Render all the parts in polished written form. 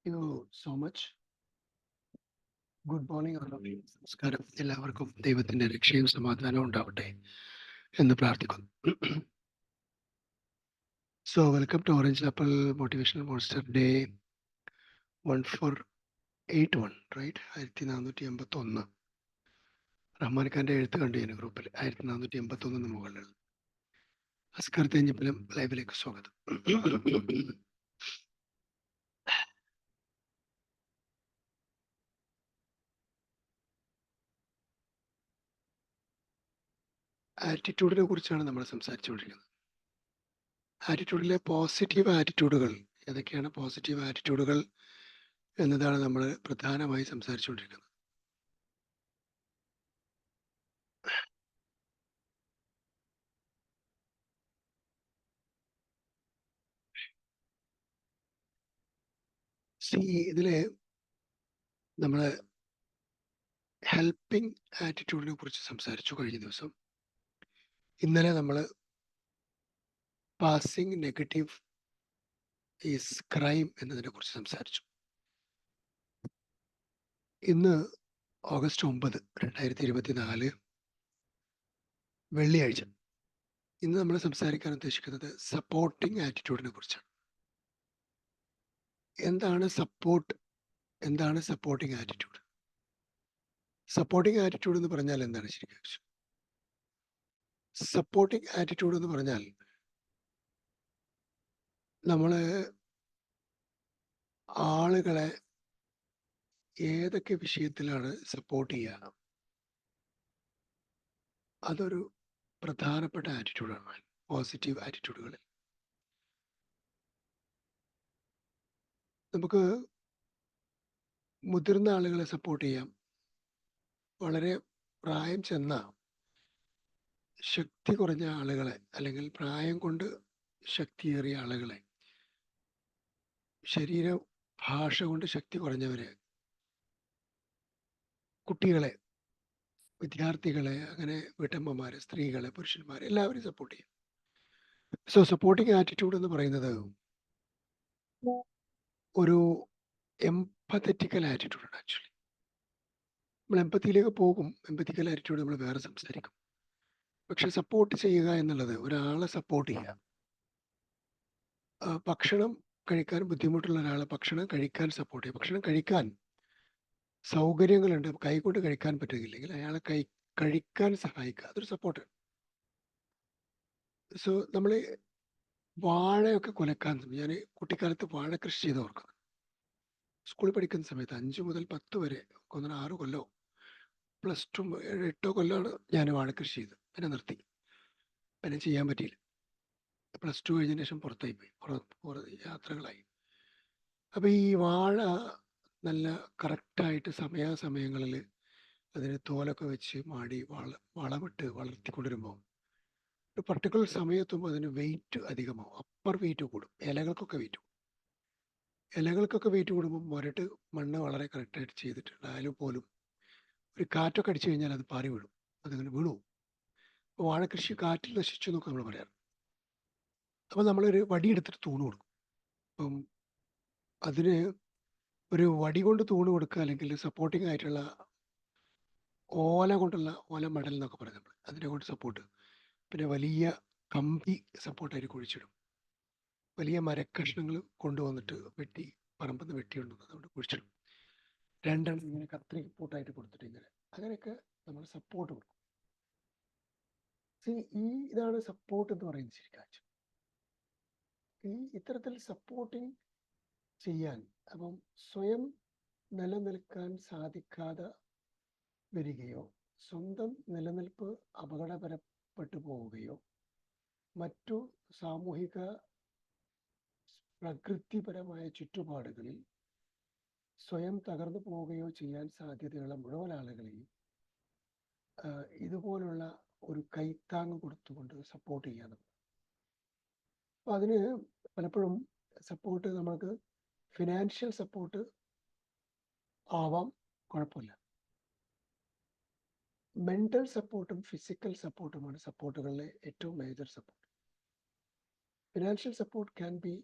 you so much. Good morning all of you. നമസ്കാരം. എല്ലാവർക്കും ദൈവത്തിന്റെ രക്ഷയും സമാധാനവും ഉണ്ടാവട്ടെ എന്ന് പ്രാർത്ഥിക്കുന്നു. So welcome to orange apple motivational monster day 1481, right? 1481. Rahman ഖാന്റെ എഴുത്ത് കണ്ടു ഞാൻ ഗ്രൂപ്പിൽ. 1481 മുകളിൽ. അസ്കർ തെഞ്ഞിപ്പലം ലൈവിലേക്ക് സ്വാഗതം. ആറ്റിറ്റ്യൂഡിനെ കുറിച്ചാണ് നമ്മൾ സംസാരിച്ചുകൊണ്ടിരിക്കുന്നത്. ആറ്റിറ്റ്യൂഡിലെ പോസിറ്റീവ് ആറ്റിറ്റ്യൂഡുകൾ ഏതൊക്കെയാണ്? പോസിറ്റീവ് ആറ്റിറ്റ്യൂഡുകൾ എന്നതാണ് നമ്മൾ പ്രധാനമായി സംസാരിച്ചുകൊണ്ടിരിക്കുന്നത്. ഇതിലെ നമ്മൾ ഹെൽപ്പിംഗ് ആറ്റിറ്റ്യൂഡിനെ കുറിച്ച് സംസാരിച്ചു കഴിഞ്ഞ ദിവസം. ഇന്നലെ നമ്മൾ പാസിംഗ് നെഗറ്റീവ് ഈസ് ക്രൈം എന്നതിനെ കുറിച്ച് സംസാരിച്ചു. ഇന്ന് ഓഗസ്റ്റ് 9, 2024 വെള്ളിയാഴ്ച. ഇന്ന് നമ്മൾ സംസാരിക്കാൻ ഉദ്ദേശിക്കുന്നത് സപ്പോർട്ടിംഗ് ആറ്റിറ്റ്യൂഡിനെ കുറിച്ചാണ്. എന്താണ് സപ്പോർട്ട്? എന്താണ് സപ്പോർട്ടിംഗ് ആറ്റിറ്റ്യൂഡ്? സപ്പോർട്ടിംഗ് ആറ്റിറ്റ്യൂഡ് എന്ന് പറഞ്ഞാൽ എന്താണ് ശരിക്കും? സപ്പോർട്ടിംഗ് ആറ്റിറ്റ്യൂഡ് എന്ന് പറഞ്ഞാൽ നമ്മൾ ആളുകളെ ഏതൊക്കെ വിഷയത്തിലാണ് സപ്പോർട്ട് ചെയ്യുക, അതൊരു പ്രധാനപ്പെട്ട ആറ്റിറ്റ്യൂഡാണ്. പോസിറ്റീവ് ആറ്റിറ്റ്യൂഡുകളിൽ നമുക്ക് മുതിർന്ന ആളുകളെ സപ്പോർട്ട് ചെയ്യാം. വളരെ പ്രായം ചെന്ന ശക്തി കുറഞ്ഞ ആളുകളെ, അല്ലെങ്കിൽ പ്രായം കൊണ്ട് ശക്തിയേറിയ ആളുകളെ, ശരീര ഭാഷ കൊണ്ട് ശക്തി കുറഞ്ഞവരെ, കുട്ടികളെ, വിദ്യാർത്ഥികളെ, അങ്ങനെ വീട്ടമ്മമാരെ, സ്ത്രീകളെ, പുരുഷന്മാരെ, എല്ലാവരും സപ്പോർട്ട് ചെയ്യും. സോ സപ്പോർട്ടിങ് ആറ്റിറ്റ്യൂഡ് എന്ന് പറയുന്നത് ഒരു എംപത്തറ്റിക്കൽ ആറ്റിറ്റ്യൂഡാണ്. ആക്ച്വലി നമ്മൾ എംപത്തിയിലേക്ക് പോകും. എംപത്തിക്കൽ ആറ്റിറ്റ്യൂഡ് നമ്മൾ വേറെ സംസാരിക്കും. പക്ഷെ സപ്പോർട്ട് ചെയ്യുക എന്നുള്ളത്, ഒരാളെ സപ്പോർട്ട് ചെയ്യുക. ഭക്ഷണം കഴിക്കാൻ ബുദ്ധിമുട്ടുള്ള ഒരാളെ ഭക്ഷണം കഴിക്കാൻ സപ്പോർട്ട് ചെയ്യുക. ഭക്ഷണം കഴിക്കാൻ സൗകര്യങ്ങളുണ്ട്, കൈകൊണ്ട് കഴിക്കാൻ പറ്റുന്നില്ലെങ്കിൽ അയാളെ കഴിക്കാൻ സഹായിക്കുക. അതൊരു സപ്പോർട്ട്. സോ നമ്മൾ വാഴയൊക്കെ കുലക്കാൻ, ഞാൻ കുട്ടിക്കാലത്ത് വാഴ കൃഷി ചെയ്ത് ഓർക്കുന്നു. സ്കൂളിൽ പഠിക്കുന്ന സമയത്ത് 5 മുതൽ 10 വരെ, 6 കൊല്ലോ +2 8 കൊല്ലമാണ് ഞാൻ വാഴ കൃഷി ചെയ്ത്. പിന്നെ നിർത്തി, പിന്നെ ചെയ്യാൻ പറ്റിയില്ല. +2 കഴിഞ്ഞതിന് ശേഷം പുറത്തായി പോയി, യാത്രകളായി. അപ്പോൾ ഈ വാഴ നല്ല കറക്റ്റായിട്ട് സമയാസമയങ്ങളിൽ അതിന് തോലൊക്കെ വെച്ച് മാടി വളമിട്ട് വളർത്തിക്കൊണ്ടിരുമ്പോൾ ഒരു പർട്ടിക്കുലർ സമയത്തുമ്പോൾ അതിന് വെയിറ്റ് അധികമാവും, അപ്പർ വെയിറ്റ് കൂടും. ഇലകൾക്കൊക്കെ വെയിറ്റ് കൂടുമ്പോൾ മുരട്ട് മണ്ണ് വളരെ കറക്റ്റായിട്ട് ചെയ്തിട്ടുണ്ടായാലും പോലും ഒരു കാറ്റൊക്കെ അടിച്ചു കഴിഞ്ഞാൽ അത് പാറി വീഴും, അതങ്ങനെ വീണു. അപ്പോൾ വാഴക്കൃഷി കാറ്റിൽ നശിച്ചു എന്നൊക്കെ നമ്മൾ പറയാറ്. അപ്പോൾ നമ്മളൊരു വടിയെടുത്തിട്ട് തൂണ് കൊടുക്കും. അപ്പം അതിന് ഒരു വടി കൊണ്ട് തൂണ് കൊടുക്കുക, അല്ലെങ്കിൽ സപ്പോർട്ടിംഗ് ആയിട്ടുള്ള ഓല കൊണ്ടുള്ള ഓല മടൽ എന്നൊക്കെ പറയും നമ്മൾ, അതിനെ കൊണ്ട് സപ്പോർട്ട്. പിന്നെ വലിയ കമ്പി സപ്പോർട്ടായിട്ട് കുഴിച്ചിടും. വലിയ മരക്കഷ്ണങ്ങൾ കൊണ്ടുവന്നിട്ട് പറമ്പിൽ നിന്ന് വെട്ടിയുണ്ടെന്ന് അവിടെ കുഴിച്ചിടും. രണ്ടെണ്ണം ഇങ്ങനെ കത്രി പോട്ടായിട്ട് കൊടുത്തിട്ട് ഇങ്ങനെ, അങ്ങനെയൊക്കെ നമ്മൾ സപ്പോർട്ട് കൊടുക്കും. ഇതാണ് സപ്പോർട്ട് എന്ന് പറയുന്നത് ശരിക്കും. ഇത്തരത്തിൽ സപ്പോർട്ടിങ് ചെയ്യാൻ, അപ്പം സ്വയം നിലനിൽക്കാൻ സാധിക്കാതെ വരികയോ, സ്വന്തം നിലനിൽപ്പ് അപകടപരപ്പെട്ടു പോവുകയോ, മറ്റു സാമൂഹിക പ്രകൃതിപരമായ ചുറ്റുപാടുകളിൽ സ്വയം തകർന്നു പോവുകയോ ചെയ്യാൻ സാധ്യതയുള്ള മുഴുവൻ ആളുകളെയും ഇതുപോലുള്ള ഒരു കൈത്താങ്ങ് കൊടുത്തുകൊണ്ട് സപ്പോർട്ട് ചെയ്യാനും. അപ്പം അതിന് പലപ്പോഴും സപ്പോർട്ട് നമ്മൾക്ക് ഫിനാൻഷ്യൽ സപ്പോർട്ട് ആവാം, കുഴപ്പമില്ല. മെൻ്റൽ സപ്പോർട്ടും ഫിസിക്കൽ സപ്പോർട്ടുമാണ് സപ്പോർട്ടുകളിലെ ഏറ്റവും major support. Financial support can be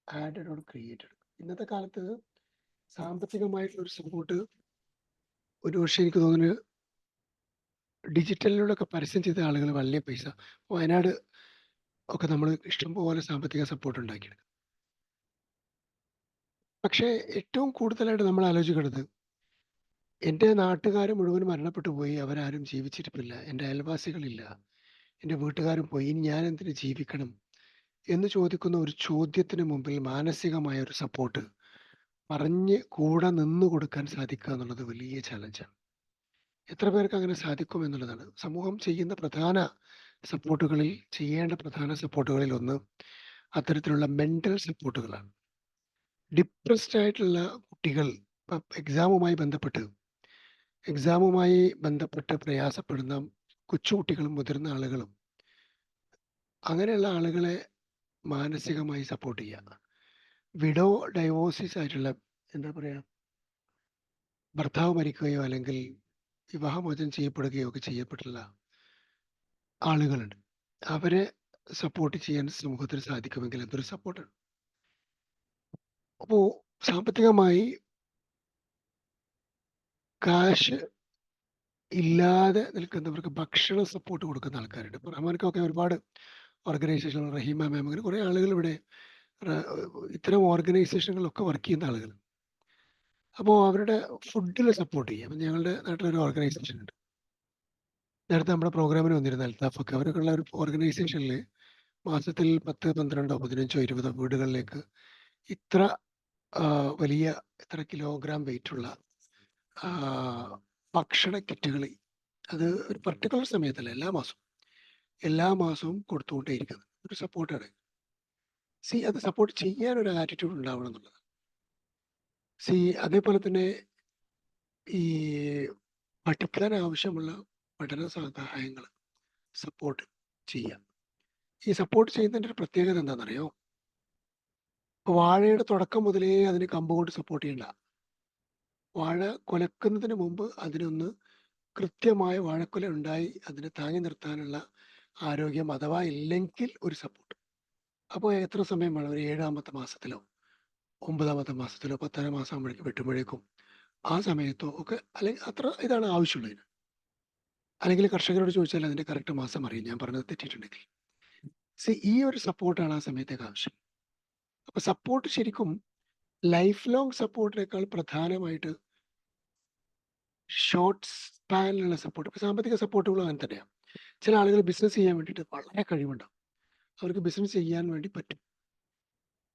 added or created. ഇന്നത്തെ കാലത്ത് സാമ്പത്തികമായിട്ടുള്ള ഒരു സപ്പോർട്ട് ഒരുപക്ഷെ എനിക്ക് തോന്നുന്നു ഡിജിറ്റലിലൂടെയൊക്കെ പരസ്യം ചെയ്ത ആളുകൾ വലിയ പൈസ വയനാട് ഒക്കെ നമ്മൾ ഇഷ്ടംപോലെ സാമ്പത്തിക സപ്പോർട്ട് ഉണ്ടാക്കിയെടുക്കും. പക്ഷേ ഏറ്റവും കൂടുതലായിട്ട് നമ്മൾ ആലോചിക്കുന്നത് എൻ്റെ നാട്ടുകാർ മുഴുവൻ മരണപ്പെട്ടു പോയി. അവരാരും ജീവിച്ചിരിപ്പില്ല. എൻ്റെ അയൽവാസികളില്ല. എൻ്റെ വീട്ടുകാരും പോയി. ഇനി ഞാൻ എന്തിന് ജീവിക്കണം എന്ന് ചോദിക്കുന്ന ഒരു ചോദ്യത്തിന് മുമ്പിൽ മാനസികമായ ഒരു സപ്പോർട്ട് പറഞ്ഞ് കൂടെ നിന്ന് കൊടുക്കാൻ സാധിക്കുക എന്നുള്ളത് വലിയ ചലഞ്ചാണ്. എത്ര പേർക്ക് അങ്ങനെ സാധിക്കും എന്നുള്ളതാണ്. സമൂഹം ചെയ്യുന്ന പ്രധാന സപ്പോർട്ടുകളിൽ ചെയ്യേണ്ട പ്രധാന സപ്പോർട്ടുകളിൽ ഒന്ന് അത്തരത്തിലുള്ള മെന്റൽ സപ്പോർട്ടുകളാണ്. ഡിപ്രസ്ഡ് ആയിട്ടുള്ള കുട്ടികൾ എക്സാമുമായി ബന്ധപ്പെട്ട് പ്രയാസപ്പെടുന്ന കൊച്ചുകുട്ടികളും മുതിർന്ന ആളുകളും അങ്ങനെയുള്ള ആളുകളെ മാനസികമായി സപ്പോർട്ട് ചെയ്യുക. വിഡോ ഡൈവോഴ്സിസ് ആയിട്ടുള്ള എന്താ പറയാ ഭർത്താവ് മരിക്കുകയോ അല്ലെങ്കിൽ വിവാഹമോചനം ചെയ്യപ്പെടുകയോ ഒക്കെ ചെയ്യപ്പെട്ടുള്ള ആളുകളുണ്ട്. അവരെ സപ്പോർട്ട് ചെയ്യാൻ സമൂഹത്തിന് സാധിക്കുമെങ്കിൽ എന്തൊരു സപ്പോർട്ടാണ്. അപ്പോൾ സാമ്പത്തികമായി കാശ് ഇല്ലാതെ നിൽക്കുന്നവർക്ക് ഭക്ഷണ സപ്പോർട്ട് കൊടുക്കുന്ന ആൾക്കാരുണ്ട്. ഇപ്പോൾ റഹ്മാൻക്കൊക്കെ ഒരുപാട് ഓർഗനൈസേഷൻ റഹീമ മാം അങ്ങനെ കുറേ ആളുകൾ ഇവിടെ റെ- ഇത്തരം ഓർഗനൈസേഷനുകളിലൊക്കെ വർക്ക് ചെയ്യുന്ന ആളുകൾ. അപ്പോൾ അവരുടെ ഫുഡിൽ സപ്പോർട്ട് ചെയ്യാം. അപ്പം ഞങ്ങളുടെ നാട്ടിലൊരു ഓർഗനൈസേഷൻ ഉണ്ട്. നേരത്തെ നമ്മുടെ പ്രോഗ്രാമിന് വന്നിരുന്ന അൽത്താഫൊക്കെ അവരൊക്കെ ഉള്ള ഒരു ഓർഗനൈസേഷനിൽ മാസത്തിൽ 10, 12, 15, 20 വീടുകളിലേക്ക് ഇത്ര ആ, വലിയ ഇത്ര കിലോഗ്രാം വെയിറ്റുള്ള ആ, ഭക്ഷണ കിറ്റുകൾ അത് ഒരു പർട്ടിക്കുലർ സമയത്തല്ല എല്ലാ മാസവും കൊടുത്തുകൊണ്ടേയിരിക്കുന്നത് ഒരു സപ്പോർട്ടാണ്. അത് സപ്പോർട്ട് ചെയ്യാൻ ഒരു ആറ്റിറ്റ്യൂഡ് ഉണ്ടാവണം എന്നുള്ളത്. അതേപോലെ തന്നെ ഈ പഠിക്കാൻ ആവശ്യമുള്ള പഠന സഹായങ്ങൾ സപ്പോർട്ട് ചെയ്യാം. ഈ സപ്പോർട്ട് ചെയ്യുന്നതിൻ്റെ ഒരു പ്രത്യേകത എന്താണെന്നറിയോ? ഇപ്പൊ വാഴയുടെ തുടക്കം മുതലേ അതിന് കമ്പ് കൊണ്ട് സപ്പോർട്ട് ചെയ്യണ്ട. വാഴ കുലക്കുന്നതിന് മുമ്പ് അതിനൊന്ന് കൃത്യമായ വാഴക്കുല ഉണ്ടായി അതിനെ താങ്ങി നിർത്താനുള്ള ആരോഗ്യം അഥവാ ഇല്ലെങ്കിൽ ഒരു സപ്പോർട്ട്. അപ്പോൾ എത്ര സമയം വേണം? ഒരു 7-ാമത്തെ മാസത്തിലോ 9-ാമത്തെ മാസത്തിലോ 10-ാം മാസം ആകുമ്പോഴേക്കും വെട്ടുമ്പോഴേക്കും ആ സമയത്തോ ഒക്കെ അല്ലെങ്കിൽ അത്ര ഇതാണ് ആവശ്യമുള്ളതിന്. അല്ലെങ്കിൽ കർഷകരോട് ചോദിച്ചാൽ അതിന്റെ കറക്റ്റ് മാസം അറിയും ഞാൻ പറഞ്ഞത് തെറ്റിയിട്ടുണ്ടെങ്കിൽ. ഈ ഒരു സപ്പോർട്ടാണ് ആ സമയത്തേക്ക് ആവശ്യം. അപ്പൊ സപ്പോർട്ട് ശരിക്കും ലൈഫ് ലോങ് സപ്പോർട്ടിനേക്കാൾ പ്രധാനമായിട്ട് ഷോർട്ട് സ്പാനിലുള്ള സപ്പോർട്ട്. ഇപ്പൊ സാമ്പത്തിക സപ്പോർട്ടുകളും അങ്ങനെ തന്നെയാണ്. ചില ആളുകൾ ബിസിനസ് ചെയ്യാൻ വേണ്ടിയിട്ട് വളരെ കഴിവുണ്ടാവും. അവർക്ക് ബിസിനസ് ചെയ്യാൻ വേണ്ടി പറ്റും.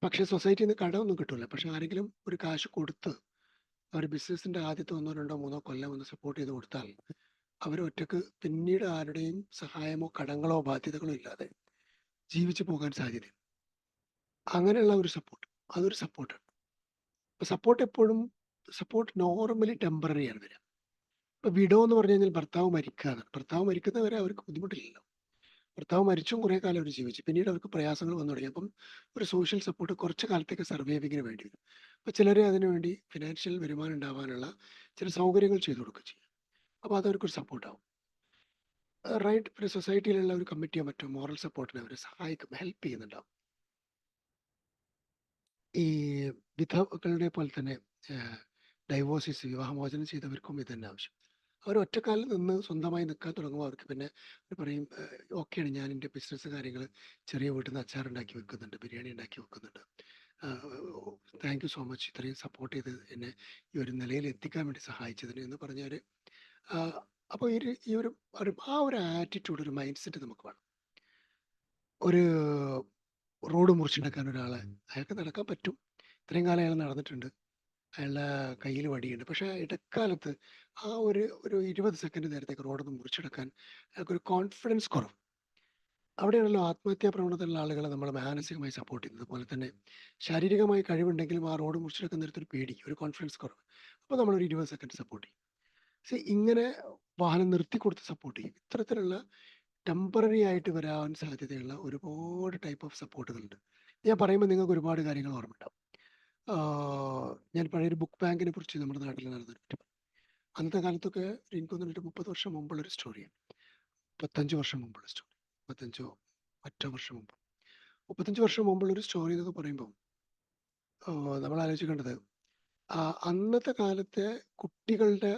പക്ഷെ സൊസൈറ്റിയിൽ നിന്ന് കടമൊന്നും കിട്ടൂല. പക്ഷെ ആരെങ്കിലും ഒരു കാശ് കൊടുത്ത് അവർ ബിസിനസിന്റെ ആദ്യത്തെ 1, 2, 3 കൊല്ലം ഒന്ന് സപ്പോർട്ട് ചെയ്ത് കൊടുത്താൽ അവർ ഒറ്റക്ക് പിന്നീട് ആരുടെയും സഹായമോ കടങ്ങളോ ബാധ്യതകളോ ഇല്ലാതെ ജീവിച്ചു പോകാൻ സാധ്യത. അങ്ങനെയുള്ള ഒരു സപ്പോർട്ട് അതൊരു സപ്പോർട്ടാണ്. അപ്പൊ സപ്പോർട്ട് നോർമലി ടെമ്പററി ആണ് വരിക. ഇപ്പൊ വിഡോ എന്ന് പറഞ്ഞു കഴിഞ്ഞാൽ ഭർത്താവ് മരിക്കുകയാണ്. ഭർത്താവ് മരിക്കുന്നവരെ അവർക്ക് ബുദ്ധിമുട്ടില്ലല്ലോ. ഭർത്താവ് മരിച്ചും കുറേ കാലം അവർ ജീവിച്ചു. പിന്നീട് അവർക്ക് പ്രയാസങ്ങൾ വന്നു തുടങ്ങി. അപ്പം ഒരു സോഷ്യൽ സപ്പോർട്ട് കുറച്ച് കാലത്തേക്ക് സർവൈവിങ്ങിന് വേണ്ടി വരും. അപ്പൊ ചിലരെ അതിനുവേണ്ടി ഫിനാൻഷ്യൽ വരുമാനം ഉണ്ടാവാനുള്ള ചില സൗകര്യങ്ങൾ ചെയ്തു കൊടുക്കുക ചെയ്യും. അപ്പൊ അതൊരു സപ്പോർട്ടാവും. റൈറ്റ്. ഒരു സൊസൈറ്റിയിലുള്ള ഒരു കമ്മിറ്റിയോ മറ്റോ മോറൽ സപ്പോർട്ടിനെ അവരെ സഹായിക്കും, ഹെൽപ്പ് ചെയ്യുന്നുണ്ടാവും. ഈ വിധവകളുടെ പോലെ തന്നെ ഡൈവോഴ്സസ് വിവാഹമോചനം ചെയ്തവർക്കും ഇത് തന്നെ ആവശ്യം. അവർ ഒറ്റക്കാലിൽ നിന്ന് സ്വന്തമായി നിൽക്കാൻ തുടങ്ങുമ്പോൾ അവർക്ക് പിന്നെ അവർ പറയും ഓക്കെയാണ് ഞാൻ എൻ്റെ ബിസിനസ് കാര്യങ്ങൾ ചെറിയ വീട്ടിൽ നിന്ന് അച്ചാർ ഉണ്ടാക്കി വെക്കുന്നുണ്ട്, ബിരിയാണി ഉണ്ടാക്കി വെക്കുന്നുണ്ട്, താങ്ക് യു സോ മച്ച് ഇത്രയും സപ്പോർട്ട് ചെയ്ത് എന്നെ ഈ ഒരു നിലയിൽ എത്തിക്കാൻ വേണ്ടി സഹായിച്ചതിന് എന്ന് പറഞ്ഞാൽ അപ്പോൾ ആ ഒരു ആറ്റിറ്റ്യൂഡ് ഒരു മൈൻഡ് സെറ്റ് നമുക്ക് വേണം. ഒരു റോഡ് മുറിച്ചെടുക്കാൻ ഒരാളെ അയാൾക്ക് നടക്കാൻ പറ്റും. ഇത്രയും കാലം അയാൾ നടന്നിട്ടുണ്ട്. അയാളുടെ കയ്യിൽ വടിയുണ്ട്. പക്ഷേ ഇടക്കാലത്ത് ആ ഒരു 20 സെക്കൻഡ് നേരത്തേക്ക് റോഡൊന്ന് മുറിച്ചെടുക്കാൻ അയാൾക്കൊരു കോൺഫിഡൻസ് കുറവ്. അവിടെയാണല്ലോ ആത്മഹത്യാ പ്രവണതയുള്ള ആളുകളെ നമ്മൾ മാനസികമായി സപ്പോർട്ട് ചെയ്യുന്നത്. അതുപോലെ തന്നെ ശാരീരികമായി കഴിവുണ്ടെങ്കിലും ആ റോഡ് മുറിച്ചെടുക്കുന്ന നേരത്തൊരു പേടി, ഒരു കോൺഫിഡൻസ് കുറവ്. അപ്പോൾ നമ്മളൊരു 20 സെക്കൻഡ് സപ്പോർട്ട് ചെയ്യും. ഇങ്ങനെ വാഹനം നിർത്തി കൊടുത്ത് സപ്പോർട്ട് ചെയ്യും. ഇത്തരത്തിലുള്ള ടെമ്പററി ആയിട്ട് വരാൻ സാധ്യതയുള്ള ഒരുപാട് ടൈപ്പ് ഓഫ് സപ്പോർട്ടുകളുണ്ട്. ഞാൻ പറയുമ്പോൾ നിങ്ങൾക്ക് ഒരുപാട് കാര്യങ്ങൾ ഓർമ്മയുണ്ടാവും. ഞാൻ പഴയൊരു ബുക്ക് ബാങ്കിനെ കുറിച്ച് നമ്മുടെ നാട്ടിൽ നടന്നൊരു പറ്റി. അന്നത്തെ കാലത്തൊക്കെ എനിക്ക് തോന്നുന്നു 30 വർഷം മുമ്പുള്ളൊരു സ്റ്റോറിയാണ്. 35 വർഷം മുമ്പുള്ള സ്റ്റോറി. 35 മറ്റോ വർഷം മുമ്പ്. 35 വർഷം മുമ്പുള്ളൊരു സ്റ്റോറി എന്നൊക്കെ പറയുമ്പോൾ നമ്മൾ ആലോചിക്കേണ്ടത് അന്നത്തെ കാലത്തെ കുട്ടികളുടെ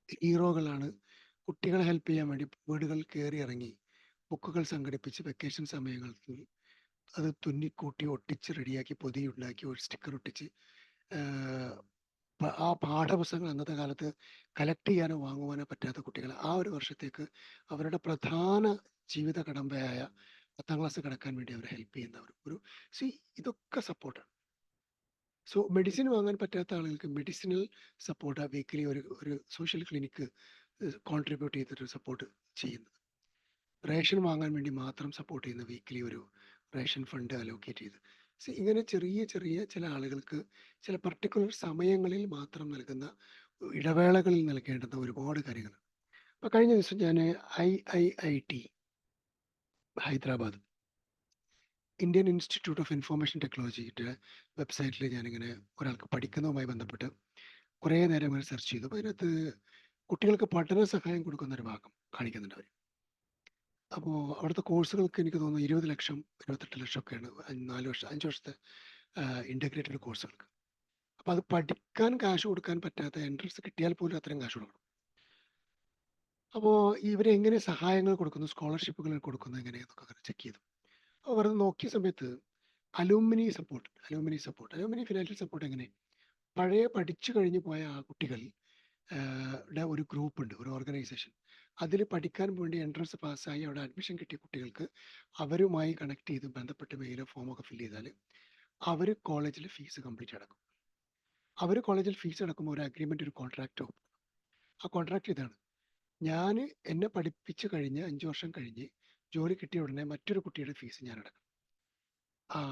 ഹീറോകളാണ് കുട്ടികളെ ഹെൽപ്പ് ചെയ്യാൻ വേണ്ടി വീടുകളിൽ കയറി ഇറങ്ങി ബുക്കുകൾ സംഘടിപ്പിച്ച് വെക്കേഷൻ സമയങ്ങളിൽ അത് തുന്നിക്കൂട്ടി ഒട്ടിച്ച് റെഡിയാക്കി പൊതിയുണ്ടാക്കി ഒരു സ്റ്റിക്കർ ഒട്ടിച്ച് ആ പാഠപുസ്തകങ്ങൾ അന്നത്തെ കാലത്ത് കളക്ട് ചെയ്യാനോ വാങ്ങുവാനോ പറ്റാത്ത കുട്ടികൾ ആ ഒരു വർഷത്തേക്ക് അവരുടെ പ്രധാന ജീവിത കടമ്പയായ 10ാം ക്ലാസ് കടക്കാൻ വേണ്ടി അവരെ ഹെൽപ്പ് ചെയ്യുന്നവർ ഒരു ഇതൊക്കെ സപ്പോർട്ടാണ്. സോ മെഡിസിൻ വാങ്ങാൻ പറ്റാത്ത ആളുകൾക്ക് മെഡിസിനൽ സപ്പോർട്ട് വീക്കിലി ഒരു സോഷ്യൽ ക്ലിനിക്ക് കോൺട്രിബ്യൂട്ട് ചെയ്തിട്ട് സപ്പോർട്ട് ചെയ്യുന്നത്. റേഷൻ വാങ്ങാൻ വേണ്ടി മാത്രം സപ്പോർട്ട് ചെയ്യുന്ന വീക്കിലി ഒരു റേഷൻ ഫണ്ട് അലോക്കേറ്റ് ചെയ്ത് ഇങ്ങനെ ചെറിയ ചെറിയ ചില ആളുകൾക്ക് ചില പർട്ടിക്കുലർ സമയങ്ങളിൽ മാത്രം നൽകുന്ന ഇടവേളകളിൽ നൽകേണ്ടുന്ന ഒരുപാട് കാര്യങ്ങൾ. അപ്പോൾ കഴിഞ്ഞ ദിവസം ഞാൻ IIIT Hyderabad Indian institute of information ടെക്നോളജിയുടെ വെബ്സൈറ്റിൽ ഞാനിങ്ങനെ ഒരാൾക്ക് പഠിക്കുന്നതുമായി ബന്ധപ്പെട്ട് കുറേ നേരം ഇങ്ങനെ സെർച്ച് ചെയ്തു. അപ്പോൾ അതിനകത്ത് കുട്ടികൾക്ക് പഠന സഹായം കൊടുക്കുന്ന ഒരു ഭാഗം കാണിക്കുന്നുണ്ട് അവർ. അപ്പോൾ അവിടുത്തെ കോഴ്സുകൾക്ക് എനിക്ക് തോന്നുന്നു 20 ലക്ഷം 28 ലക്ഷമൊക്കെയാണ് 4 വർഷം 5 വർഷത്തെ ഇൻ്റഗ്രേറ്റഡ് കോഴ്സുകൾക്ക്. അപ്പോൾ അത് പഠിക്കാൻ കാശ് കൊടുക്കാൻ പറ്റാത്ത എൻട്രൻസ് കിട്ടിയാൽ പോലും അത്രയും കാശ് കൊടുക്കണം. അപ്പോൾ ഇവരെങ്ങനെ സഹായങ്ങൾ കൊടുക്കുന്നു, സ്കോളർഷിപ്പുകൾ കൊടുക്കുന്നത് എങ്ങനെയെന്നൊക്കെ ചെക്ക് ചെയ്തു. അപ്പോൾ വെറുതെ നോക്കിയ സമയത്ത് അലൂമിനി ഫിനാൻഷ്യൽ സപ്പോർട്ട് എങ്ങനെ പഴയ പഠിച്ചു കഴിഞ്ഞു പോയ ആ കുട്ടികൾ ഒരു ഗ്രൂപ്പ് ഉണ്ട്, ഒരു ഓർഗനൈസേഷൻ. അതിൽ പഠിക്കാൻ വേണ്ടി എൻട്രൻസ് പാസ്സായി അവിടെ അഡ്മിഷൻ കിട്ടിയ കുട്ടികൾക്ക് അവരുമായി കണക്ട് ചെയ്ത് ബന്ധപ്പെട്ട് മെയിലോ ഫോമൊക്കെ ഫില്ല് ചെയ്താൽ അവർ കോളേജിൽ ഫീസ് കംപ്ലീറ്റ് അടക്കും. അവർ കോളേജിൽ ഫീസ് അടക്കുമ്പോൾ ഒരു അഗ്രിമെൻ്റ്, ഒരു കോൺട്രാക്റ്റോ. ആ കോൺട്രാക്റ്റ് ഇതാണ്: ഞാൻ എന്നെ പഠിപ്പിച്ച് കഴിഞ്ഞ് 5 വർഷം കഴിഞ്ഞ് ജോലി കിട്ടിയ ഉടനെ മറ്റൊരു കുട്ടിയുടെ ഫീസ് ഞാൻ അടക്കണം.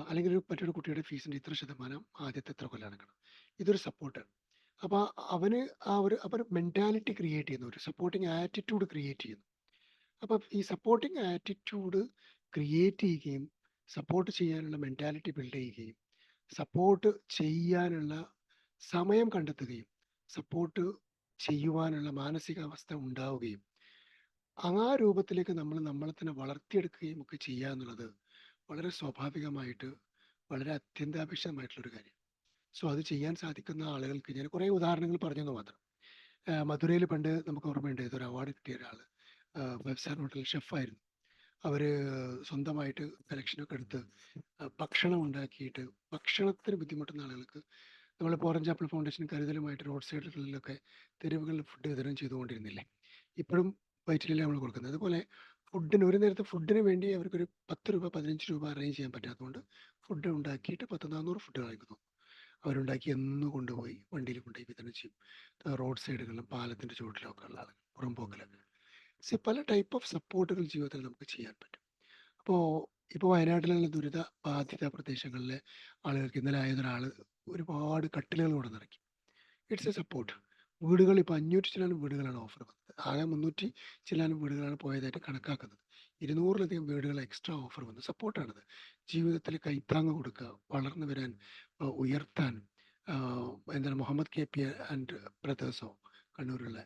അല്ലെങ്കിൽ മറ്റൊരു കുട്ടിയുടെ ഫീസിൻ്റെ ഇത്ര ശതമാനം ആദ്യത്തെ എത്ര കൊല്ലം അടക്കണം. ഇതൊരു സപ്പോർട്ടാണ്. അപ്പോൾ അവർ മെൻറ്റാലിറ്റി ക്രിയേറ്റ് ചെയ്യുന്നു, ഒരു സപ്പോർട്ടിങ് ആറ്റിറ്റ്യൂഡ് ക്രിയേറ്റ് ചെയ്യുന്നു. അപ്പം ഈ സപ്പോർട്ടിങ് ആറ്റിറ്റ്യൂഡ് ക്രിയേറ്റ് ചെയ്യുകയും സപ്പോർട്ട് ചെയ്യാനുള്ള മെൻറ്റാലിറ്റി ബിൽഡ് ചെയ്യുകയും സപ്പോർട്ട് ചെയ്യാനുള്ള സമയം കണ്ടെത്തുകയും സപ്പോർട്ട് ചെയ്യുവാനുള്ള മാനസികാവസ്ഥ ഉണ്ടാവുകയും ആ രൂപത്തിലേക്ക് നമ്മളെ തന്നെ വളർത്തിയെടുക്കുകയും ഒക്കെ ചെയ്യുക എന്നുള്ളത് വളരെ സ്വാഭാവികമായിട്ട് വളരെ അത്യന്താപേക്ഷിതമായിട്ടുള്ളൊരു കാര്യം. സോ അത് ചെയ്യാൻ സാധിക്കുന്ന ആളുകൾക്ക് ഞാൻ കുറേ ഉദാഹരണങ്ങൾ പറഞ്ഞെന്ന് മാത്രം. മധുരയിൽ പണ്ട് നമുക്ക് ഓർമ്മയുണ്ട്, ഇതൊരു അവാർഡ് കിട്ടിയ ഒരാൾ 5 സ്റ്റാർ ഹോട്ടൽ ഷെഫായിരുന്നു. അവർ സ്വന്തമായിട്ട് സെലക്ഷനൊക്കെ എടുത്ത് ഭക്ഷണം ഉണ്ടാക്കിയിട്ട് ഭക്ഷണത്തിന് ബുദ്ധിമുട്ടുന്ന ആളുകൾക്ക് നമ്മളിപ്പോൾ ഓറഞ്ച് ആപ്പിൾ ഫൗണ്ടേഷൻ കരുതലുമായിട്ട് റോഡ് സൈഡുകളിലൊക്കെ തെരുവുകളിൽ ഫുഡ് വിതരണം ചെയ്തുകൊണ്ടിരുന്നില്ലേ. ഇപ്പോഴും വയറ്റിലല്ലേ നമ്മൾ കൊടുക്കുന്നത്. അതുപോലെ ഒരു നേരത്തെ ഫുഡിന് വേണ്ടി അവർക്കൊരു 10 രൂപ 15 രൂപ അറേഞ്ച് ചെയ്യാൻ പറ്റാത്തതുകൊണ്ട് ഫുഡ് ഉണ്ടാക്കിയിട്ട് 100-400 ഫുഡുകളായിരുന്നു അവരുണ്ടാക്കി എന്ന് കൊണ്ടുപോയി വണ്ടിയിൽ കൊണ്ടുപോയി വിതരണം ചെയ്യും. റോഡ് സൈഡുകളിലും പാലത്തിൻ്റെ ചുവട്ടിലൊക്കെ ഉള്ള ആളുകൾ, പുറംപോക്കിലൊക്കെ. പല ടൈപ്പ് ഓഫ് സപ്പോർട്ടുകൾ ജീവിതത്തിൽ നമുക്ക് ചെയ്യാൻ പറ്റും. ഇപ്പോൾ വയനാട്ടിലുള്ള ദുരിത ബാധിത പ്രദേശങ്ങളിലെ ആളുകൾക്ക് ഇന്നലെ ആയതൊരാൾ ഒരുപാട് കട്ടിലുകൾ കൊണ്ട് നിറയ്ക്കും. It's A support. വീടുകൾ ഇപ്പോൾ 500 ചില്ലാനും വീടുകളാണ് ഓഫർ വന്നത്. ആകെ 300 ചില്ലാനും വീടുകളാണ് പോയതായിട്ട് കണക്കാക്കുന്നത്. 200-ലധികം വീടുകൾ എക്സ്ട്രാ ഓഫർ വന്നു. സപ്പോർട്ടാണത്. ജീവിതത്തിൽ കൈത്താങ്ങ് കൊടുക്കുക, വളർന്നു വരാൻ, ഉയർത്താൻ. എന്താണ് മുഹമ്മദ് KP ആൻഡ് ബ്രദേഴ്സോ കണ്ണൂരുള്ള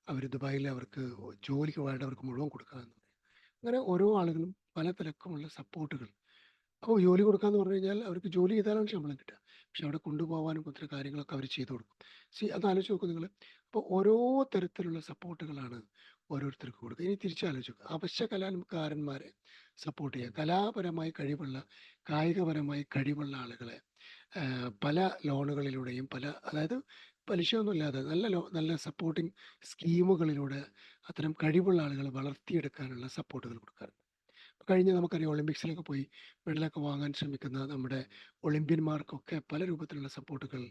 അവർ ദുബായിൽ അവർക്ക് ജോലിക്ക് വേണ്ടവർക്ക് മുഴുവൻ കൊടുക്കുക എന്ന് പറയും. അങ്ങനെ ഓരോ ആളുകളും പല തിരക്കുമുള്ള സപ്പോർട്ടുകൾ. അപ്പോൾ ജോലി കൊടുക്കുക എന്ന് പറഞ്ഞു കഴിഞ്ഞാൽ അവർക്ക് ജോലി ചെയ്താലാണ് ശമ്പളം കിട്ടുക. പക്ഷെ അവിടെ കൊണ്ടുപോകാനും ഒത്തിരി കാര്യങ്ങളൊക്കെ അവർ ചെയ്തു കൊടുക്കും. അത് ആലോചിച്ച് നോക്കും നിങ്ങൾ. അപ്പോൾ ഓരോ തരത്തിലുള്ള സപ്പോർട്ടുകളാണ് ഓരോരുത്തർക്ക് കൊടുക്കുക. ഇനി തിരിച്ചാലോചിച്ച് നോക്കുക, അവശ്യ കലാകാരന്മാരെ സപ്പോർട്ട് ചെയ്യുക, കലാപരമായി കഴിവുള്ള കായികപരമായി കഴിവുള്ള ആളുകളെ പല ലോണുകളിലൂടെയും അതായത് പലിശയൊന്നുമില്ലാതെ നല്ല സപ്പോർട്ടിങ് സ്കീമുകളിലൂടെ അത്തരം കഴിവുള്ള ആളുകളെ വളർത്തിയെടുക്കാനുള്ള സപ്പോർട്ടുകൾ കൊടുക്കാറുണ്ട്. കഴിഞ്ഞ നമുക്കറിയാം ഒളിമ്പിക്സിലൊക്കെ പോയി മെഡലൊക്കെ വാങ്ങാൻ ശ്രമിക്കുന്ന നമ്മുടെ ഒളിമ്പ്യന്മാർക്കൊക്കെ പല രൂപത്തിലുള്ള സപ്പോർട്ടുകൾ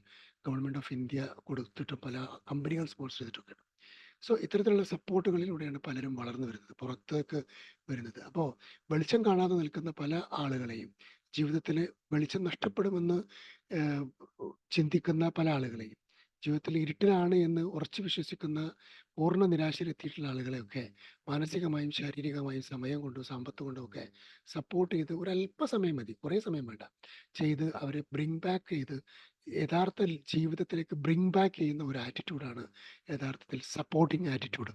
ഗവൺമെൻറ് ഓഫ് ഇന്ത്യ കൊടുത്തിട്ടും പല കമ്പനികൾ സ്പോൺസർ ചെയ്തിട്ടൊക്കെ. ഇത്തരത്തിലുള്ള സപ്പോർട്ടുകളിലൂടെയാണ് പലരും വളർന്നു വരുന്നത്, പുറത്തേക്ക് വരുന്നത്. അപ്പോൾ വെളിച്ചം കാണാതെ നിൽക്കുന്ന പല ആളുകളെയും, ജീവിതത്തിൽ വെളിച്ചം നഷ്ടപ്പെടുമെന്ന് ചിന്തിക്കുന്ന പല ആളുകളെയും, ജീവിതത്തിൽ ഇരുട്ടിലാണ് എന്ന് ഉറച്ചു വിശ്വസിക്കുന്ന പൂർണ്ണ നിരാശയിലെത്തിയിട്ടുള്ള ആളുകളെയൊക്കെ മാനസികമായും ശാരീരികമായും സമയം കൊണ്ടും സമ്പത്ത് കൊണ്ടും ഒക്കെ സപ്പോർട്ട് ചെയ്ത് ഒരല്പസമയം മതി, കുറേ സമയം വേണ്ട, ചെയ്ത് അവരെ ബ്രിങ് ബാക്ക് ചെയ്ത് യഥാർത്ഥ ജീവിതത്തിലേക്ക് ബ്രിങ് ബാക്ക് ചെയ്യുന്ന ഒരു ആറ്റിറ്റ്യൂഡാണ് യഥാർത്ഥത്തിൽ സപ്പോർട്ടിങ് ആറ്റിറ്റ്യൂഡ്.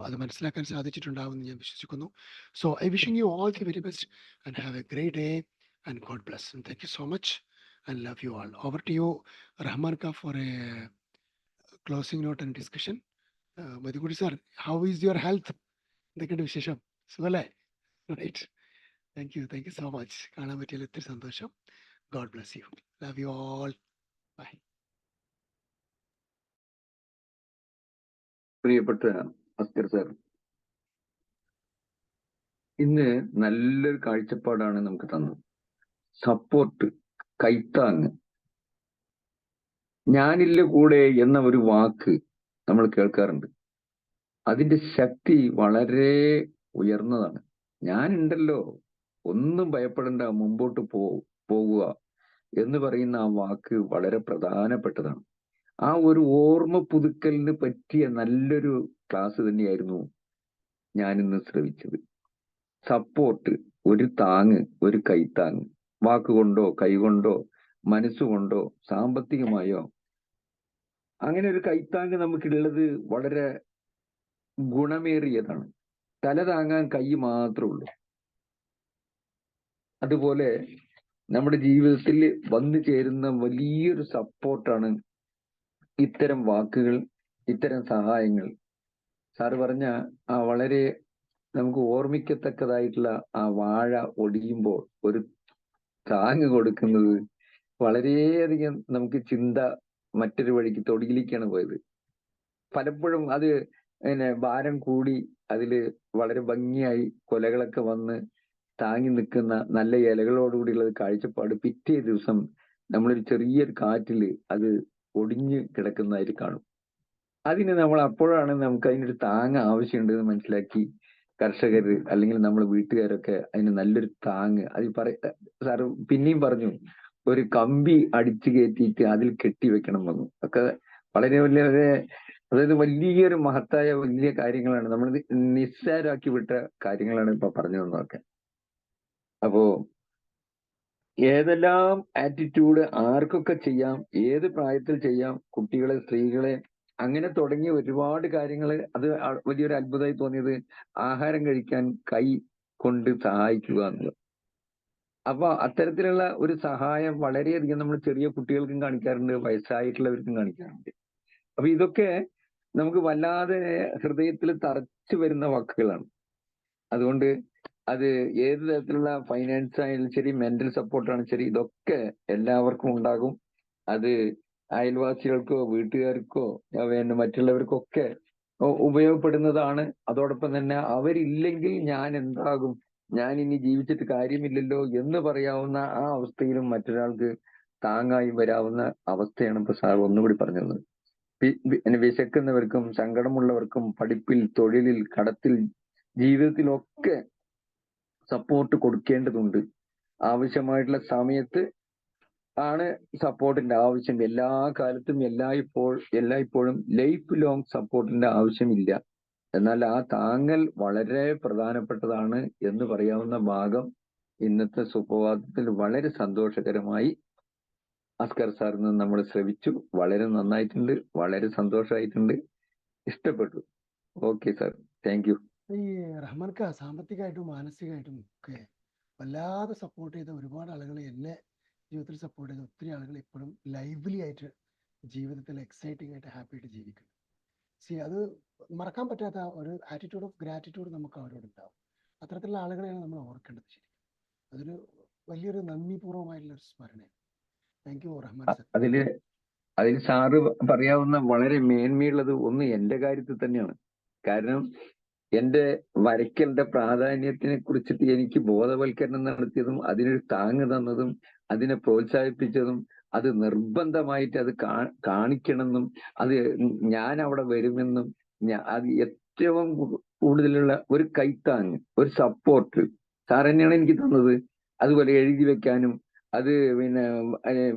അത് മനസ്സിലാക്കാൻ സാധിച്ചിട്ടുണ്ടാവുമെന്ന് ഞാൻ വിശ്വസിക്കുന്നു. I wishing you all the very best and have A great day and God bless. Thank you so much. and love you all. Over to you, Rahman Ka, for a closing note and discussion. Madhukudi sir, how is your health? എന്തൊക്കെയുണ്ട് വിശേഷം? സുഖല്ലേ? Right. Thank you so much. കാണാൻ പറ്റിയതിൽ ഒത്തിരി സന്തോഷം. God bless you. Love you all. Bye. പ്രിയപ്പെട്ട Askar sir, ഇന്ന് നല്ലൊരു കാഴ്ചപ്പാടാണ് നമുക്ക് തന്നത്. സപ്പോർട്ട്, കൈത്താങ്. ഞാനില്ല കൂടെ എന്ന ഒരു വാക്ക് നമ്മൾ കേൾക്കാറുണ്ട്. അതിന്റെ ശക്തി വളരെ ഉയർന്നതാണ്. ഞാനുണ്ടല്ലോ, ഒന്നും ഭയപ്പെടേണ്ട, മുമ്പോട്ട് പോകുക എന്ന് പറയുന്ന ആ വാക്ക് വളരെ പ്രധാനപ്പെട്ടതാണ്. ആ ഒരു ഓർമ്മ പുതുക്കലിന് പറ്റിയ നല്ലൊരു ക്ലാസ് തന്നെയായിരുന്നു ഞാനിന്ന് ശ്രവിച്ചത്. സപ്പോർട്ട്, ഒരു താങ്ങ്, ഒരു കൈത്താങ്ങ്. വാക്കുകൊണ്ടോ കൈകൊണ്ടോ മനസ്സുകൊണ്ടോ സാമ്പത്തികമായോ അങ്ങനെ ഒരു കൈത്താങ്ങ് നമുക്കുള്ളത് വളരെ ഗുണമേറിയതാണ്. തല താങ്ങാൻ കൈ മാത്രമേ ഉള്ളൂ. അതുപോലെ നമ്മുടെ ജീവിതത്തിൽ വന്നു ചേരുന്ന വലിയൊരു സപ്പോർട്ടാണ് ഇത്തരം വാക്കുകൾ, ഇത്തരം സഹായങ്ങൾ. സാറ് പറഞ്ഞ ആ വളരെ നമുക്ക് ഓർമ്മിക്കത്തക്കതായിട്ടുള്ള ആ വാഴ ഒടിയുമ്പോൾ ഒരു താങ്ങ് കൊടുക്കുന്നത് വളരെയധികം നമുക്ക് ചിന്ത മറ്റൊരു വഴിക്ക് തൊടിയിലേക്കാണ് പോയത്. പലപ്പോഴും അത് ഭാരം കൂടി അതില് വളരെ ഭംഗിയായി കൊലകളൊക്കെ വന്ന് താങ്ങി നിൽക്കുന്ന നല്ല ഇലകളോടുകൂടിയുള്ള കാഴ്ചപ്പാട് പിറ്റേ ദിവസം നമ്മളൊരു ചെറിയൊരു കാറ്റില് അത് ഒടിഞ്ഞു കിടക്കുന്നതായിട്ട് കാണും. അതിന് നമ്മൾ അപ്പോഴാണ് നമുക്ക് അതിനൊരു താങ്ങ് ആവശ്യമുണ്ടെന്ന് മനസ്സിലാക്കി കർഷകർ അല്ലെങ്കിൽ നമ്മൾ വീട്ടുകാരൊക്കെ അതിന് നല്ലൊരു താങ്ങ് അത് സാറ് പിന്നെയും പറഞ്ഞു, ഒരു കമ്പി അടിച്ചു കയറ്റിയിട്ട് അതിൽ കെട്ടി വെക്കണം വന്നു ഒക്കെ വളരെ വളരെ അതായത് വലിയൊരു മഹത്തായ വലിയ കാര്യങ്ങളാണ്. നമ്മൾ നിസ്സാരാക്കി വിട്ട കാര്യങ്ങളാണ് ഇപ്പൊ പറഞ്ഞു തന്നതൊക്കെ. അപ്പോ ഏതെല്ലാം ആറ്റിറ്റ്യൂഡ് ആർക്കൊക്കെ ചെയ്യാം, ഏത് പ്രായത്തിൽ ചെയ്യാം, കുട്ടികളെ, സ്ത്രീകളെ, അങ്ങനെ തുടങ്ങിയ ഒരുപാട് കാര്യങ്ങൾ. അത് വലിയൊരു അത്ഭുതമായി തോന്നിയത് ആഹാരം കഴിക്കാൻ കൈ കൊണ്ട് സഹായിക്കുക എന്നുള്ളത്. അപ്പൊ അത്തരത്തിലുള്ള ഒരു സഹായം വളരെയധികം നമ്മൾ ചെറിയ കുട്ടികൾക്കും കാണിക്കാറുണ്ട്, വയസ്സായിട്ടുള്ളവർക്കും കാണിക്കാറുണ്ട്. അപ്പൊ ഇതൊക്കെ നമുക്ക് വല്ലാതെ ഹൃദയത്തിൽ തറച്ചു വരുന്ന വാക്കുകളാണ്. അതുകൊണ്ട് അത് ഏത് തരത്തിലുള്ള ഫൈനാൻസ് ആയാലും ശരി, മെന്റൽ സപ്പോർട്ടാണ് ശരി, ഇതൊക്കെ എല്ലാവർക്കും ഉണ്ടാകും. അത് അയൽവാസികൾക്കോ വീട്ടുകാർക്കോ മറ്റുള്ളവർക്കൊക്കെ ഉപയോഗപ്പെടുന്നതാണ്. അതോടൊപ്പം തന്നെ അവരില്ലെങ്കിൽ ഞാൻ എന്താകും, ഞാൻ ഇനി ജീവിച്ചിട്ട് കാര്യമില്ലല്ലോ എന്ന് പറയാവുന്ന ആ അവസ്ഥയിലും മറ്റൊരാൾക്ക് താങ്ങായി വരാവുന്ന അവസ്ഥയാണ് ഇപ്പൊ സാർ ഒന്നുകൂടി പറഞ്ഞു തന്നത്. വിശക്കുന്നവർക്കും സങ്കടമുള്ളവർക്കും പഠിപ്പിൽ, തൊഴിലിൽ, കടത്തിൽ, ജീവിതത്തിലൊക്കെ സപ്പോർട്ട് കൊടുക്കേണ്ടതുണ്ട്. ആവശ്യമായിട്ടുള്ള സമയത്ത് ആണ് സപ്പോർട്ടിന്റെ ആവശ്യം. എല്ലാ കാലത്തും എല്ലായ്പ്പോഴും ലൈഫ് ലോങ് സപ്പോർട്ടിന്റെ ആവശ്യമില്ല. എന്നാൽ ആ താങ്ങൽ വളരെ പ്രധാനപ്പെട്ടതാണ് എന്ന് പറയാവുന്ന ഭാഗം ഇന്നത്തെ സുപ്രഭാതത്തിൽ വളരെ സന്തോഷകരമായി അസ്കർ സാറിൽ നിന്ന് നമ്മൾ ശ്രവിച്ചു. വളരെ നന്നായിട്ടുണ്ട്, വളരെ സന്തോഷമായിട്ടുണ്ട്, ഇഷ്ടപ്പെട്ടു. Okay sir, thank you. ഈ റഹ്മാൻക്ക സാമ്പത്തികമായിട്ടും മാനസികമായിട്ടും ഒക്കെ വല്ലാതെ സപ്പോർട്ട് ചെയ്ത ഒരുപാട് ആളുകൾ, എന്നെ ജീവിതത്തിൽ സപ്പോർട്ട് ചെയ്ത ഒത്തിരി ആളുകൾ ഇപ്പോഴും ലൈവ്ലി ആയിട്ട് ജീവിതത്തിൽ എക്സൈറ്റിംഗ് ആയിട്ട് ഹാപ്പി ആയിട്ട് ജീവിക്കുന്നു. അത് മറക്കാൻ പറ്റാത്ത ഒരു ആറ്റിറ്റ്യൂഡ് ഓഫ് ഗ്രാറ്റിറ്റ്യൂഡ് നമുക്ക് അവരോട് ഉണ്ടാവും. അത്തരത്തിലുള്ള ആളുകളെയാണ് നമ്മൾ ഓർക്കേണ്ടത്. ശരി, അതൊരു വലിയൊരു നന്ദിപൂർവ്വമായിട്ടുള്ള ഒരു സ്മരണയാണ്. Thank you Rahman sir. അതിൽ സാറ് പറയാവുന്ന വളരെ മേന്മയുള്ളത് ഒന്ന് എന്റെ കാര്യത്തിൽ തന്നെയാണ്. കാരണം എന്റെ വരയ്ക്കലിന്റെ പ്രാധാന്യത്തിനെ കുറിച്ചിട്ട് എനിക്ക് ബോധവൽക്കരണം നടത്തിയതും അതിനൊരു താങ്ങ് തന്നതും അതിനെ പ്രോത്സാഹിപ്പിച്ചതും അത് നിർബന്ധമായിട്ട് അത് കാണിക്കണമെന്നും അത് ഞാൻ അവിടെ വരുമെന്നും അത് ഏറ്റവും കൂടുതലുള്ള ഒരു കൈത്താങ്ങ്, ഒരു സപ്പോർട്ട് സാർ തന്നെയാണ് എനിക്ക് തന്നത്. അതുപോലെ എഴുതി വെക്കാനും അത്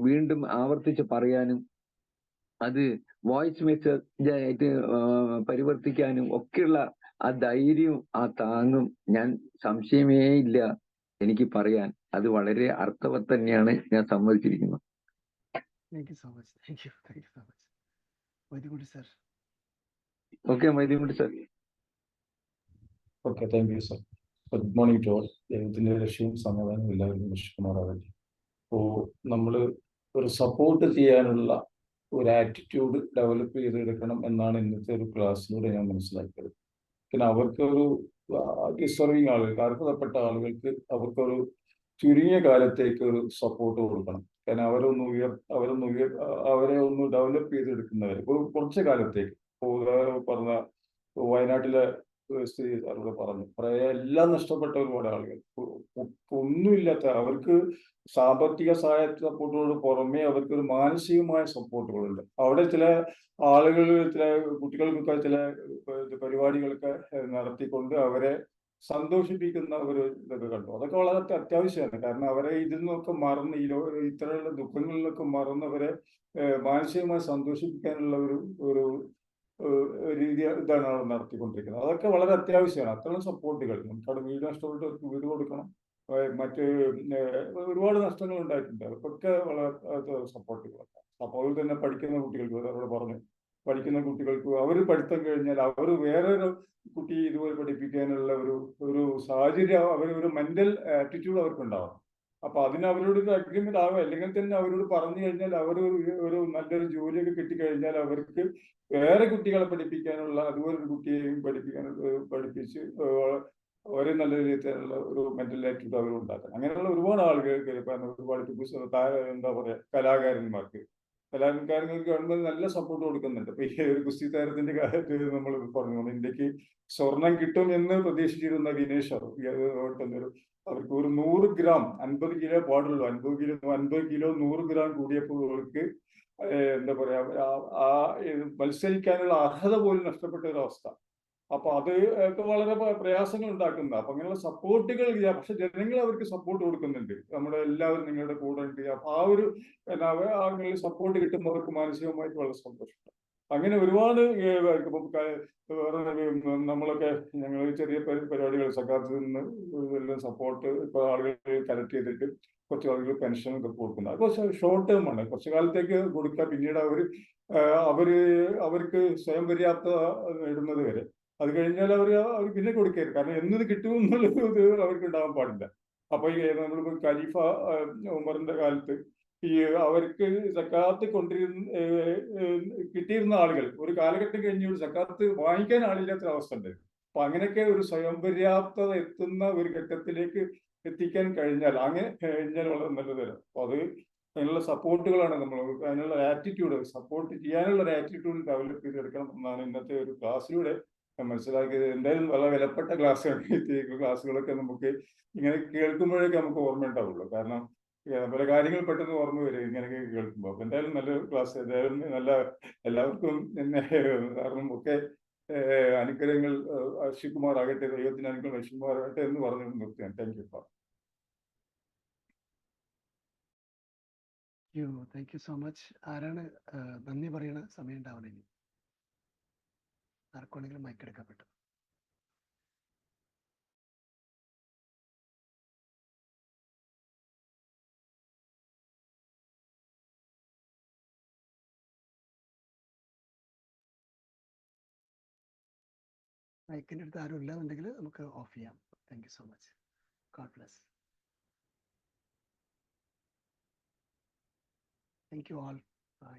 വീണ്ടും ആവർത്തിച്ച് പറയാനും അത് വോയിസ് മെസ്സേജ് ആയിട്ട് പരിവർത്തിക്കാനും ഒക്കെയുള്ള ആ ധൈര്യവും ആ താങ്ങും ഞാൻ സംശയമേ ഇല്ല എനിക്ക് പറയാൻ. അത് വളരെ അർത്ഥവത്ത് തന്നെയാണ്. ഞാൻ സമ്മതിച്ചിരിക്കുന്നത്. Thank you so much. Thank you so much. Maidikutty sir. Okay, Maidikutty sir. Okay, thank you sir. Good morning to all. ദൈവത്തിന്റെ രക്ഷയും സമാധാനവും എല്ലാവരും രക്ഷിക്കുമാറാകട്ടെ. അപ്പോൾ നമ്മള് ഒരു സപ്പോർട്ട് ചെയ്യാനുള്ള ഒരു ആറ്റിറ്റ്യൂഡ് ഡെവലപ്പ് ചെയ്തെടുക്കണം എന്നാണ് ഇന്നത്തെ ഒരു ക്ലാസ്സിലൂടെ ഞാൻ മനസ്സിലാക്കിയത്. പിന്നെ അവർക്കൊരു ഡിസർവിങ് ആളുകൾക്ക്, അർഹതപ്പെട്ട ആളുകൾക്ക് അവർക്കൊരു ചുരുങ്ങിയ കാലത്തേക്ക് ഒരു സപ്പോർട്ട് കൊടുക്കണം. കാരണം അവരെ ഒന്ന് ഡെവലപ്പ് ചെയ്തെടുക്കുന്നവരെ കുറച്ച് കാലത്തേക്ക്. പറഞ്ഞ വയനാട്ടിലെ സ്ത്രീ അവരോട് പറഞ്ഞു, എല്ലാം നഷ്ടപ്പെട്ട ഒരുപാട് ആളുകൾ, ഒന്നുമില്ലാത്ത, അവർക്ക് സാമ്പത്തിക സപ്പോർട്ടുകളോട് പുറമെ അവർക്ക് ഒരു മാനസികമായ സപ്പോർട്ടുകളുണ്ട്. അവിടെ ചില ആളുകൾ, ചില കുട്ടികൾക്കൊക്കെ ചില പരിപാടികളൊക്കെ നടത്തിക്കൊണ്ട് അവരെ സന്തോഷിപ്പിക്കുന്ന ഒരു ഇതൊക്കെ കണ്ടു. അതൊക്കെ വളരെ അത്യാവശ്യമാണ്. കാരണം അവരെ ഇതിൽ നിന്നൊക്കെ മറന്ന്, ഇത്തരമുള്ള ദുഃഖങ്ങളിലൊക്കെ മറന്നവരെ മാനസികമായി സന്തോഷിപ്പിക്കാനുള്ള ഒരു രീതി ഇതാണ് അവർ നടത്തിക്കൊണ്ടിരിക്കുന്നത്. അതൊക്കെ വളരെ അത്യാവശ്യമാണ്. അത്തരം സപ്പോർട്ടുകൾ, നമുക്കവിടെ വീട് നഷ്ടപ്പെട്ടവർക്ക് വീട് കൊടുക്കണം. മറ്റ് ഒരുപാട് നഷ്ടങ്ങൾ ഉണ്ടായിട്ടുണ്ട്. അവർക്കൊക്കെ വളരെ സപ്പോർട്ടുകളൊക്കെ. അപ്പോൾ അതുപോലെ തന്നെ പഠിക്കുന്ന കുട്ടികൾക്ക്, അവരോട് പറഞ്ഞു, പഠിക്കുന്ന കുട്ടികൾക്ക് അവർ പഠിത്തം കഴിഞ്ഞാൽ അവർ വേറൊരു കുട്ടി ഇതുപോലെ പഠിപ്പിക്കാനുള്ള ഒരു സാഹചര്യം, ഒരു മെന്റൽ ആറ്റിറ്റ്യൂഡ് അവർക്ക് ഉണ്ടാവണം. അപ്പൊ അതിന് അവരോട് ഒരു അഗ്രിമെന്റ് ആവുക, അല്ലെങ്കിൽ തന്നെ അവരോട് പറഞ്ഞു കഴിഞ്ഞാൽ ഒരു നല്ലൊരു ജോലിയൊക്കെ കിട്ടിക്കഴിഞ്ഞാൽ അവർക്ക് വേറെ കുട്ടികളെ പഠിപ്പിക്കാനുള്ള, അതുപോലൊരു കുട്ടിയെയും പഠിപ്പിച്ച് ഒരേ നല്ല രീതിയിലുള്ള ഒരു മെന്റൽ ആറ്റിറ്റ്യൂഡ് അവർ ഉണ്ടാക്കണം. അങ്ങനെയുള്ള ഒരുപാട് ആളുകൾക്ക്, ഒരുപാട് എന്താ പറയാ, കലാകാരന്മാർക്ക് ഗവൺമെന്റ് നല്ല സപ്പോർട്ട് കൊടുക്കുന്നുണ്ട്. ഇപ്പൊ ഈ ഒരു ഗുസ്തി താരത്തിന്റെ കാര്യത്തിൽ നമ്മൾ പറഞ്ഞു, ഇന്ത്യക്ക് സ്വർണം കിട്ടും എന്ന് പ്രതീക്ഷിച്ചിരുന്ന വിനേഷ് അവർക്ക് ഒരു 100 ഗ്രാം 50 കിലോ പാടുള്ളൂ, 50 കിലോ 100 ഗ്രാം കൂടിയപ്പോൾ അവർക്ക് എന്താ പറയാ, മത്സരിക്കാനുള്ള അർഹത പോലും നഷ്ടപ്പെട്ട ഒരു അവസ്ഥ. അപ്പൊ അത് ഒക്കെ വളരെ പ്രയാസങ്ങൾ ഉണ്ടാക്കുന്നത്. അപ്പൊ അങ്ങനെയുള്ള സപ്പോർട്ടുകൾ ഇല്ല. പക്ഷെ ജനങ്ങൾ അവർക്ക് സപ്പോർട്ട് കൊടുക്കുന്നുണ്ട്. നമ്മുടെ എല്ലാവരും നിങ്ങളുടെ കൂടെ ഉണ്ട്. അപ്പൊ അങ്ങനെ സപ്പോർട്ട് കിട്ടുമ്പോൾ അവർക്ക് മാനസികമായിട്ട് വളരെ സന്തോഷമുണ്ട്. അങ്ങനെ ഒരുപാട് നമ്മളൊക്കെ, ഞങ്ങൾ ചെറിയ പരിപാടികൾ സർക്കാരിൽ നിന്ന് എല്ലാം സപ്പോർട്ട് ഇപ്പൊ ആളുകൾ കളക്ട് ചെയ്തിട്ട് കുറച്ച് ആളുകൾ പെൻഷൻ ഒക്കെ കൊടുക്കുന്നത്. അത് ഷോർട്ട് ടേം ആണ്, കുറച്ചു കാലത്തേക്ക് കൊടുക്കുക. പിന്നീട് അവർക്ക് സ്വയം പര്യാപ്തത നേടുന്നത് വരെ, അത് കഴിഞ്ഞാൽ അവർ പിന്നെ കൊടുക്കരുത്. കാരണം എന്നത് കിട്ടുമെന്നുള്ളൊരു ഇത് അവർക്ക് ഉണ്ടാകാൻ പാടില്ല. അപ്പൊ ഈ നമ്മളിപ്പോ ഖലീഫ ഉമറിന്റെ കാലത്ത് അവർക്ക് സക്കാത്ത് കിട്ടിയിരുന്ന ആളുകൾ ഒരു കാലഘട്ടം കഴിഞ്ഞ് സക്കാത്ത് വാങ്ങിക്കാൻ ആളില്ലാത്ത അവസ്ഥ ഉണ്ടായിരുന്നു. അപ്പൊ അങ്ങനെയൊക്കെ ഒരു സ്വയം പര്യാപ്തത എത്തുന്ന ഒരു ഘട്ടത്തിലേക്ക് എത്തിക്കാൻ കഴിഞ്ഞാൽ, അങ്ങനെ കഴിഞ്ഞാൽ വളരെ നല്ലത്. അപ്പൊ അതിനുള്ള സപ്പോർട്ടുകളാണ് നമ്മൾ, അതിനുള്ള ആറ്റിറ്റ്യൂഡ്, സപ്പോർട്ട് ചെയ്യാനുള്ള ഒരു ആറ്റിറ്റ്യൂഡ് ഡെവലപ്പ് ചെയ്തെടുക്കണം എന്നാണ് ഇന്നത്തെ ഒരു ക്ലാസ്സിലൂടെ മനസ്സിലാക്കിയത്. എന്തായാലും വളരെ വിലപ്പെട്ട ക്ലാസ്സുകളൊക്കെ നമുക്ക് ഇങ്ങനെ കേൾക്കുമ്പോഴേക്ക് നമുക്ക് ഓർമ്മ ഉണ്ടാവുള്ളൂ. കാരണം പല കാര്യങ്ങൾ പെട്ടെന്ന് ഓർമ്മ വരും ഇങ്ങനെയൊക്കെ കേൾക്കുമ്പോൾ. അപ്പൊ എന്തായാലും നല്ലൊരു ക്ലാസ്, എന്തായാലും എല്ലാവർക്കും എന്നെ കാരണം ഒക്കെ അനുഗ്രഹങ്ങൾ വർഷിക്കുമാറാകട്ടെ, ദൈവത്തിന് അനുഗ്രഹം വർഷിക്കുമാറാകട്ടെ എന്ന് പറഞ്ഞു നിർത്തുകയാണ്. Thank you. Thank you so much. ആരാണ് നന്ദി പറയണ സമയം ഉണ്ടാവണം? ഇനി ആർക്കാണെങ്കിലും മയക്കെടുക്കപ്പെട്ടു. മൈക്കിൻ്റെ അടുത്ത് ആരും ഇല്ലാന്നുണ്ടെങ്കിൽ നമുക്ക് ഓഫ് ചെയ്യാം. Thank you so much. God bless. Thank you all. By.